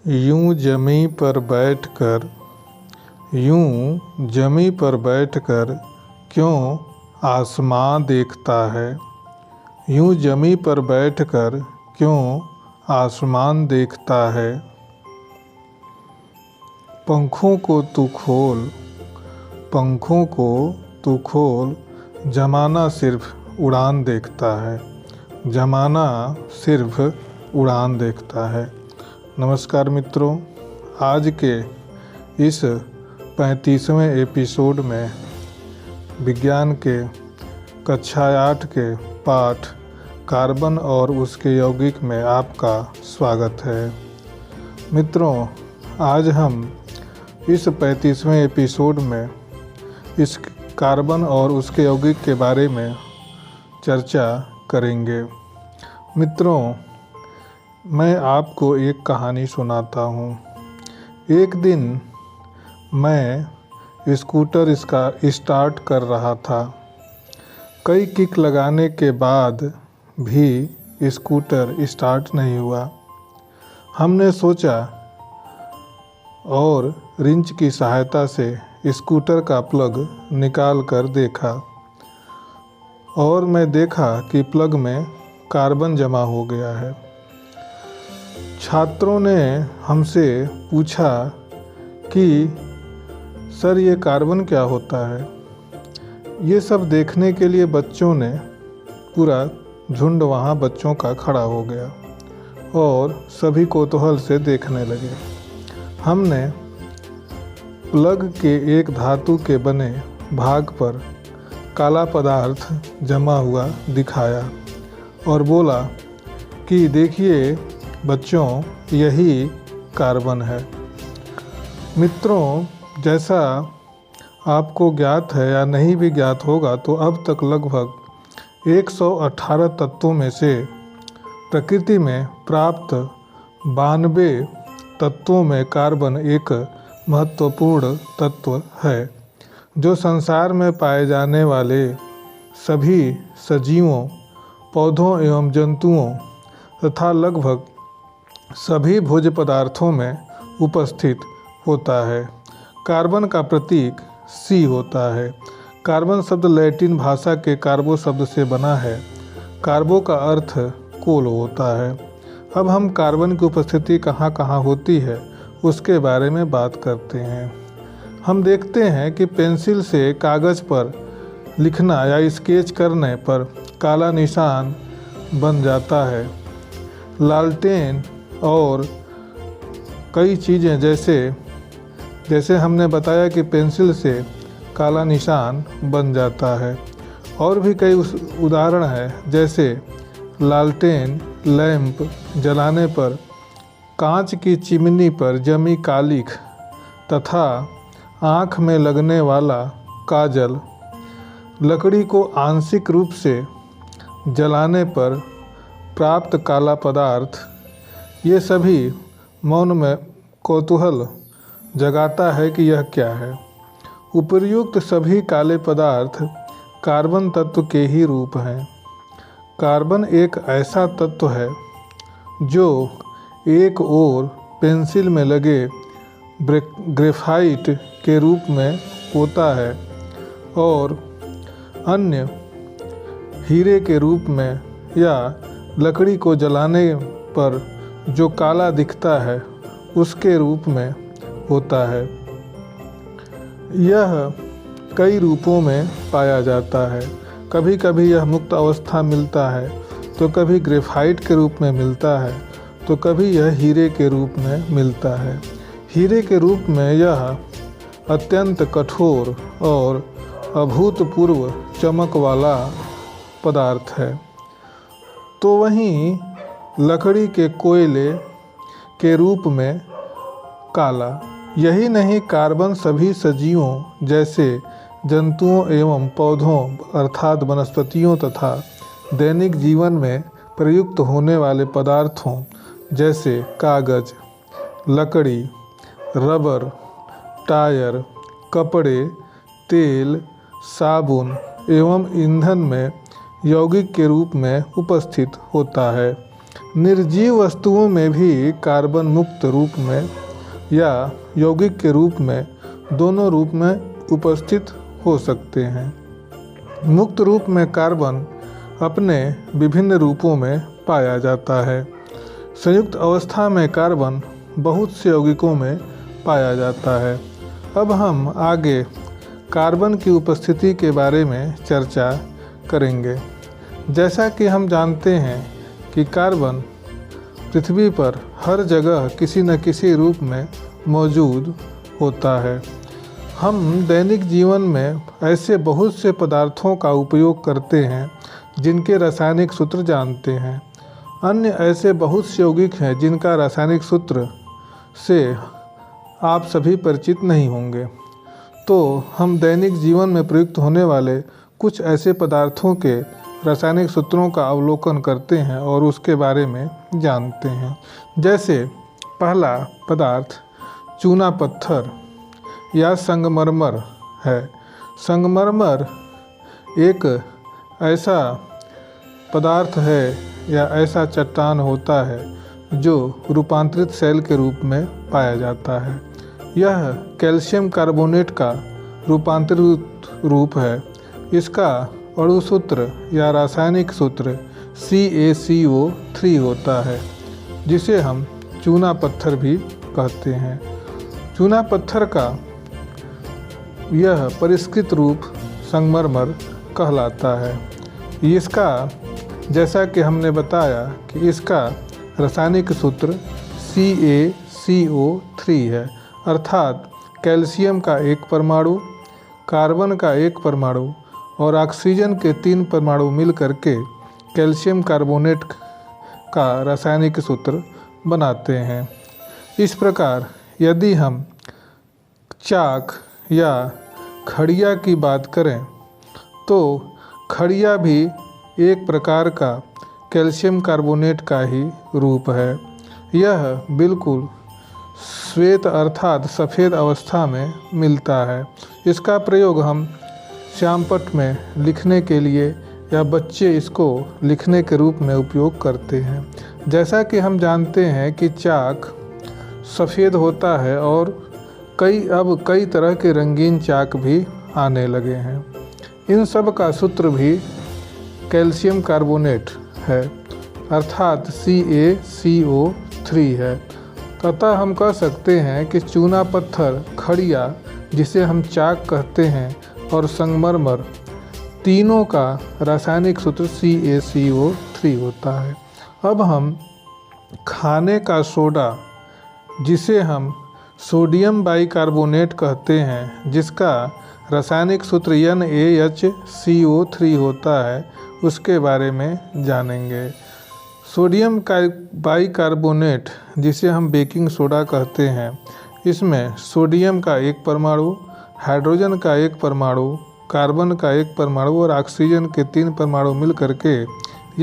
यूं जमी पर बैठकर क्यों आसमां देखता है। यूं जमी पर बैठकर क्यों आसमान देखता है। पंखों को तू खोल, जमाना सिर्फ उड़ान देखता है। जमाना सिर्फ उड़ान देखता है। नमस्कार मित्रों, आज के इस 35वें एपिसोड में विज्ञान के कक्षा 8 के पाठ कार्बन और उसके यौगिक में आपका स्वागत है। मित्रों, आज हम इस 35वें एपिसोड में इस कार्बन और उसके यौगिक के बारे में चर्चा करेंगे। मित्रों, मैं आपको एक कहानी सुनाता हूँ। एक दिन मैं स्कूटर स्टार्ट कर रहा था। कई किक लगाने के बाद भी स्कूटर स्टार्ट नहीं हुआ। हमने सोचा और रिंच की सहायता से स्कूटर का प्लग निकाल कर देखा और मैं देखा कि प्लग में कार्बन जमा हो गया है। छात्रों ने हमसे पूछा कि सर, ये कार्बन क्या होता है। ये सब देखने के लिए बच्चों ने पूरा झुंड वहाँ बच्चों का खड़ा हो गया और सभी कौतूहल से देखने लगे। हमने प्लग के एक धातु के बने भाग पर काला पदार्थ जमा हुआ दिखाया और बोला कि देखिए बच्चों, यही कार्बन है। मित्रों, जैसा आपको ज्ञात है या नहीं भी ज्ञात होगा, तो अब तक लगभग 118 तत्वों में से प्रकृति में प्राप्त 92 तत्वों में कार्बन एक महत्वपूर्ण तत्व है, जो संसार में पाए जाने वाले सभी सजीवों, पौधों एवं जंतुओं तथा लगभग सभी भोज्य पदार्थों में उपस्थित होता है। कार्बन का प्रतीक C होता है। कार्बन शब्द लैटिन भाषा के कार्बो शब्द से बना है। कार्बो का अर्थ कोल होता है। अब हम कार्बन की उपस्थिति कहाँ कहाँ होती है उसके बारे में बात करते हैं। हम देखते हैं कि पेंसिल से कागज़ पर लिखना या स्केच करने पर काला निशान बन जाता है। लालटेन और कई चीज़ें जैसे हमने बताया कि पेंसिल से काला निशान बन जाता है। और भी कई उदाहरण हैं, जैसे लालटेन लैंप जलाने पर कांच की चिमनी पर जमी कालिख तथा आँख में लगने वाला काजल, लकड़ी को आंशिक रूप से जलाने पर प्राप्त काला पदार्थ, ये सभी मौन में कौतूहल जगाता है कि यह क्या है। उपर्युक्त सभी काले पदार्थ कार्बन तत्व के ही रूप हैं। कार्बन एक ऐसा तत्व है जो एक ओर पेंसिल में लगे ग्रेफाइट के रूप में होता है और अन्य हीरे के रूप में या लकड़ी को जलाने पर जो काला दिखता है उसके रूप में होता है। यह कई रूपों में पाया जाता है। कभी कभी यह मुक्त अवस्था मिलता है, तो कभी ग्रेफाइट के रूप में मिलता है, तो कभी यह हीरे के रूप में मिलता है। हीरे के रूप में यह अत्यंत कठोर और अभूतपूर्व चमक वाला पदार्थ है। तो वहीं लकड़ी के कोयले के रूप में काला। यही नहीं, कार्बन सभी सजीवों जैसे जंतुओं एवं पौधों अर्थात वनस्पतियों तथा दैनिक जीवन में प्रयुक्त होने वाले पदार्थों जैसे कागज, लकड़ी, रबर, टायर, कपड़े, तेल, साबुन एवं ईंधन में यौगिक के रूप में उपस्थित होता है। निर्जीव वस्तुओं में भी कार्बन मुक्त रूप में या यौगिक के रूप में दोनों रूप में उपस्थित हो सकते हैं। मुक्त रूप में कार्बन अपने विभिन्न रूपों में पाया जाता है। संयुक्त अवस्था में कार्बन बहुत से यौगिकों में पाया जाता है। अब हम आगे कार्बन की उपस्थिति के बारे में चर्चा करेंगे। जैसा कि हम जानते हैं कि कार्बन पृथ्वी पर हर जगह किसी न किसी रूप में मौजूद होता है। हम दैनिक जीवन में ऐसे बहुत से पदार्थों का उपयोग करते हैं जिनके रासायनिक सूत्र जानते हैं। अन्य ऐसे बहुत से यौगिक हैं जिनका रासायनिक सूत्र से आप सभी परिचित नहीं होंगे। तो हम दैनिक जीवन में प्रयुक्त होने वाले कुछ ऐसे पदार्थों के रासायनिक सूत्रों का अवलोकन करते हैं और उसके बारे में जानते हैं। जैसे पहला पदार्थ चूना पत्थर या संगमरमर है। संगमरमर एक ऐसा पदार्थ है या ऐसा चट्टान होता है जो रूपांतरित सेल के रूप में पाया जाता है। यह कैल्शियम कार्बोनेट का रूपांतरित रूप है। इसका अणु सूत्र या रासायनिक सूत्र CaCO3 होता है, जिसे हम चूना पत्थर भी कहते हैं। चूना पत्थर का यह परिष्कृत रूप संगमरमर कहलाता है। इसका जैसा कि हमने बताया कि इसका रासायनिक सूत्र CaCO3 है, अर्थात कैल्शियम का एक परमाणु, कार्बन का एक परमाणु और ऑक्सीजन के 3 परमाणु मिलकर के कैल्शियम कार्बोनेट का रासायनिक सूत्र बनाते हैं। इस प्रकार यदि हम चाक या खड़िया की बात करें तो खड़िया भी एक प्रकार का कैल्शियम कार्बोनेट का ही रूप है। यह बिल्कुल श्वेत अर्थात सफ़ेद अवस्था में मिलता है। इसका प्रयोग हम श्यामपट्ट में लिखने के लिए या बच्चे इसको लिखने के रूप में उपयोग करते हैं। जैसा कि हम जानते हैं कि चाक सफ़ेद होता है और अब कई तरह के रंगीन चाक भी आने लगे हैं। इन सब का सूत्र भी कैल्शियम कार्बोनेट है, अर्थात CaCO3 है। अतः हम कह सकते हैं कि चूना पत्थर, खड़िया जिसे हम चाक कहते हैं और संगमरमर, तीनों का रासायनिक सूत्र CaCO3 होता है। अब हम खाने का सोडा, जिसे हम सोडियम बाइकार्बोनेट कहते हैं, जिसका रासायनिक सूत्र NaHCO3 होता है, उसके बारे में जानेंगे। सोडियम बाइकार्बोनेट, जिसे हम बेकिंग सोडा कहते हैं, इसमें सोडियम का एक परमाणु, हाइड्रोजन का एक परमाणु, कार्बन का एक परमाणु और ऑक्सीजन के 3 परमाणु मिलकर के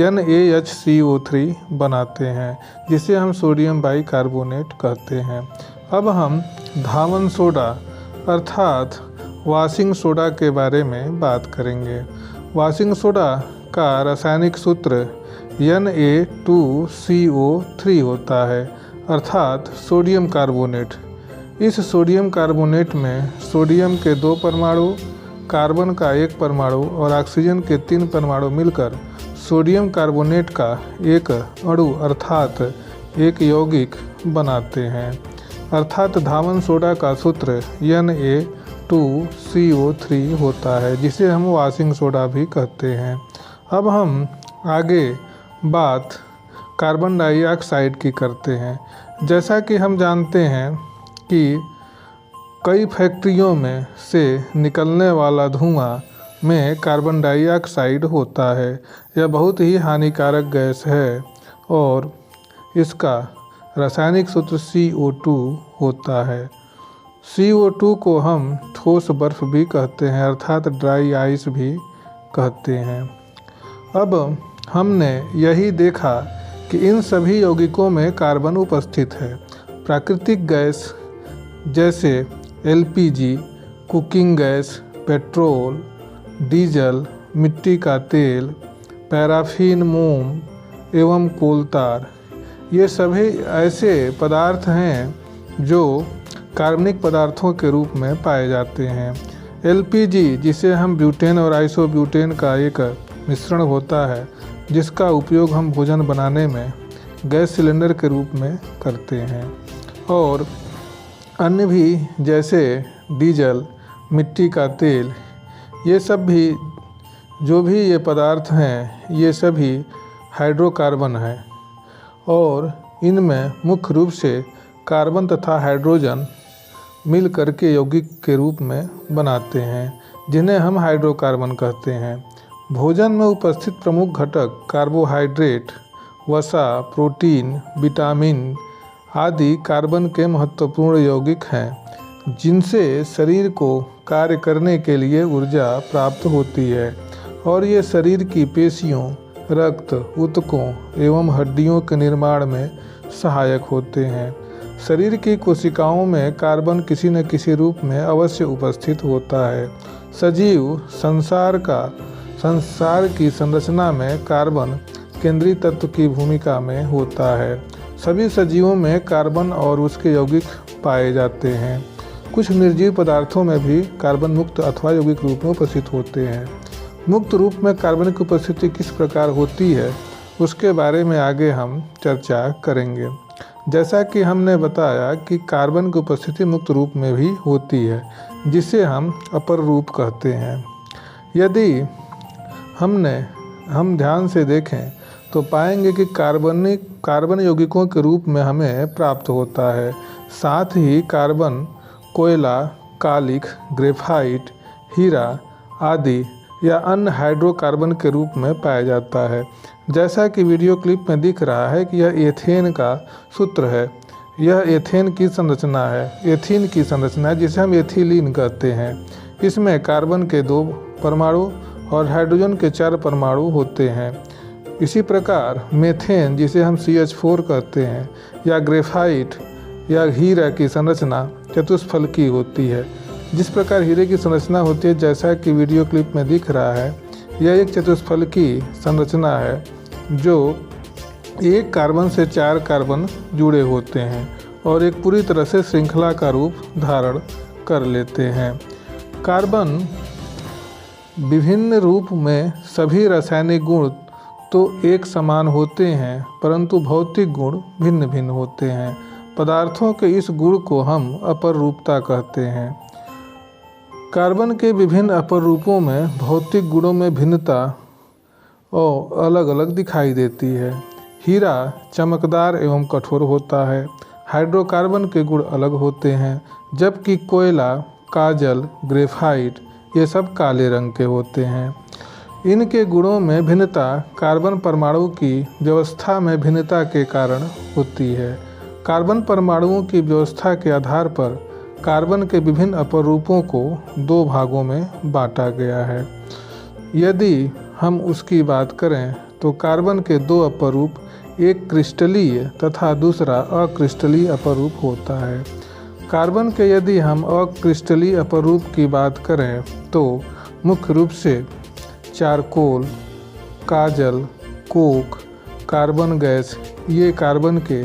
NaHCO3 बनाते हैं, जिसे हम सोडियम बाइकार्बोनेट कहते हैं। अब हम धावन सोडा अर्थात वॉशिंग सोडा के बारे में बात करेंगे। वॉशिंग सोडा का रासायनिक सूत्र Na2CO3 होता है, अर्थात सोडियम कार्बोनेट। इस सोडियम कार्बोनेट में सोडियम के 2 परमाणु, कार्बन का 1 परमाणु और ऑक्सीजन के 3 परमाणु मिलकर सोडियम कार्बोनेट का एक अणु अर्थात एक यौगिक बनाते हैं। अर्थात धावन सोडा का सूत्र Na2CO3 होता है, जिसे हम वॉशिंग सोडा भी कहते हैं। अब हम आगे बात कार्बन डाइऑक्साइड की करते हैं। जैसा कि हम जानते हैं कि कई फैक्ट्रियों में से निकलने वाला धुआं में कार्बन डाइऑक्साइड होता है। यह बहुत ही हानिकारक गैस है और इसका रासायनिक सूत्र CO2 होता है। CO2 को हम ठोस बर्फ भी कहते हैं, अर्थात ड्राई आइस भी कहते हैं। अब हमने यही देखा कि इन सभी यौगिकों में कार्बन उपस्थित है। प्राकृतिक गैस जैसे LPG, cooking gas, petrol, diesel, मिट्टी का तेल, पैराफिन, मोम, एवं कोलतार, ये सभी ऐसे पदार्थ हैं जो कार्बनिक पदार्थों के रूप में पाए जाते हैं। एलपीजी, जिसे हम ब्यूटेन और आइसोब्यूटेन का एक मिश्रण होता है, जिसका उपयोग हम भोजन बनाने में गैस सिलेंडर के रूप में करते हैं, और अन्य भी जैसे डीजल, मिट्टी का तेल, ये सब भी जो भी ये पदार्थ हैं, ये सभी हाइड्रोकार्बन हैं और इनमें मुख्य रूप से कार्बन तथा हाइड्रोजन मिल करके यौगिक के रूप में बनाते हैं, जिन्हें हम हाइड्रोकार्बन कहते हैं। भोजन में उपस्थित प्रमुख घटक कार्बोहाइड्रेट, वसा, प्रोटीन, विटामिन आदि कार्बन के महत्वपूर्ण यौगिक हैं, जिनसे शरीर को कार्य करने के लिए ऊर्जा प्राप्त होती है और ये शरीर की पेशियों, रक्त, ऊतकों एवं हड्डियों के निर्माण में सहायक होते हैं। शरीर की कोशिकाओं में कार्बन किसी न किसी रूप में अवश्य उपस्थित होता है। सजीव संसार की संरचना में कार्बन केंद्रीय तत्व की भूमिका में होता है। सभी सजीवों में कार्बन और उसके यौगिक पाए जाते हैं। कुछ निर्जीव पदार्थों में भी कार्बन मुक्त अथवा यौगिक रूप में उपस्थित होते हैं। मुक्त रूप में कार्बन की उपस्थिति किस प्रकार होती है, उसके बारे में आगे हम चर्चा करेंगे। जैसा कि हमने बताया कि कार्बन की उपस्थिति मुक्त रूप में भी होती है, जिसे हम अपर रूप कहते हैं। यदि हम ध्यान से देखें तो पाएंगे कि कार्बन यौगिकों के रूप में हमें प्राप्त होता है। साथ ही कार्बन कोयला, कालिख, ग्रेफाइट, हीरा आदि या अन्य हाइड्रोकार्बन के रूप में पाया जाता है। जैसा कि वीडियो क्लिप में दिख रहा है कि यह एथेन का सूत्र है। यह एथेन की संरचना है, एथीन की संरचना है, जिसे हम एथिलीन कहते हैं। इसमें कार्बन के 2 परमाणु और हाइड्रोजन के 4 परमाणु होते हैं। इसी प्रकार मेथेन, जिसे हम CH4 कहते हैं, या ग्रेफाइट या हीरा की संरचना चतुष्फलकी होती है। जिस प्रकार हीरे की संरचना होती है, जैसा कि वीडियो क्लिप में दिख रहा है, यह एक चतुष्फलकी संरचना है जो एक कार्बन से 4 कार्बन जुड़े होते हैं और एक पूरी तरह से श्रृंखला का रूप धारण कर लेते हैं। कार्बन विभिन्न रूप में सभी रासायनिक गुण तो एक समान होते हैं, परंतु भौतिक गुण भिन्न भिन्न होते हैं। पदार्थों के इस गुण को हम अपर रूपता कहते हैं। कार्बन के विभिन्न अपर रूपों में भौतिक गुणों में भिन्नता और अलग अलग दिखाई देती है। हीरा चमकदार एवं कठोर होता है। हाइड्रोकार्बन के गुण अलग होते हैं, जबकि कोयला, काजल, ग्रेफाइट ये सब काले रंग के होते हैं। इनके गुणों में भिन्नता कार्बन परमाणु की व्यवस्था में भिन्नता के कारण होती है। कार्बन परमाणुओं की व्यवस्था के आधार पर कार्बन के विभिन्न अपर रूपों को 2 भागों में बांटा गया है। यदि हम उसकी बात करें तो कार्बन के 2 अपर रूप, एक क्रिस्टलीय तथा दूसरा अक्रिस्टलीय अपर रूप होता है। कार्बन के यदि हम अक्रिस्टलीय अपर रूप की बात करें तो मुख्य रूप से चारकोल, काजल, कोक, कार्बन गैस ये कार्बन के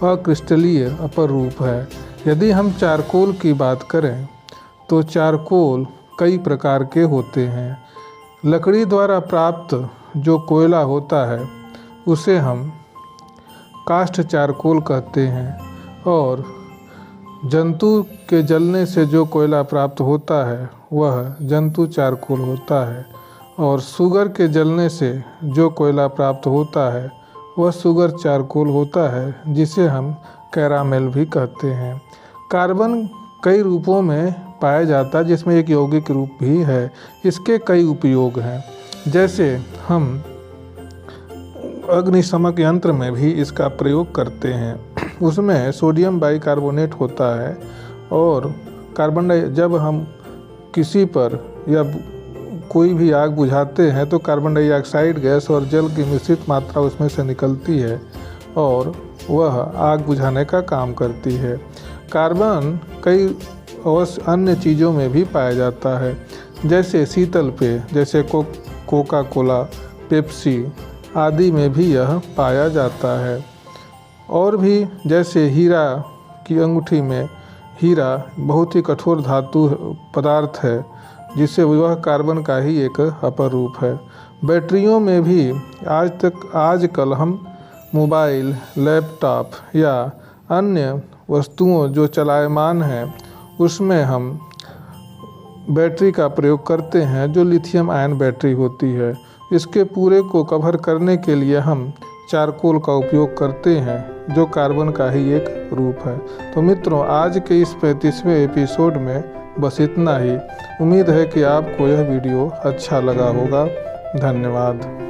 अक्रिस्टलीय अपर रूप है। यदि हम चारकोल की बात करें तो चारकोल कई प्रकार के होते हैं। लकड़ी द्वारा प्राप्त जो कोयला होता है उसे हम काष्ठ चारकोल कहते हैं, और जंतु के जलने से जो कोयला प्राप्त होता है वह जंतु चारकोल होता है, और शुगर के जलने से जो कोयला प्राप्त होता है वह शुगर चारकोल होता है, जिसे हम कैरामेल भी कहते हैं। कार्बन कई रूपों में पाया जाता है, जिसमें एक यौगिक रूप भी है। इसके कई उपयोग हैं, जैसे हम अग्निशमक यंत्र में भी इसका प्रयोग करते हैं। उसमें सोडियम बाइकार्बोनेट होता है, और जब हम किसी पर या कोई भी आग बुझाते हैं तो कार्बन डाइऑक्साइड गैस और जल की मिश्रित मात्रा उसमें से निकलती है और वह आग बुझाने का काम करती है। कार्बन कई अन्य चीज़ों में भी पाया जाता है, जैसे शीतल पेय, जैसे कोका कोला, पेप्सी आदि में भी यह पाया जाता है। और भी जैसे हीरा की अंगूठी में हीरा बहुत ही कठोर धातु पदार्थ है, जिससे वह कार्बन का ही एक अपर रूप है। बैटरियों में भी आजकल हम मोबाइल, लैपटॉप या अन्य वस्तुओं जो चलायमान हैं उसमें हम बैटरी का प्रयोग करते हैं, जो लिथियम आयन बैटरी होती है। इसके पूरे को कवर करने के लिए हम चारकोल का उपयोग करते हैं, जो कार्बन का ही एक रूप है। तो मित्रों, आज के इस 35वें एपिसोड में बस इतना ही। उम्मीद है कि आपको यह वीडियो अच्छा लगा होगा। धन्यवाद।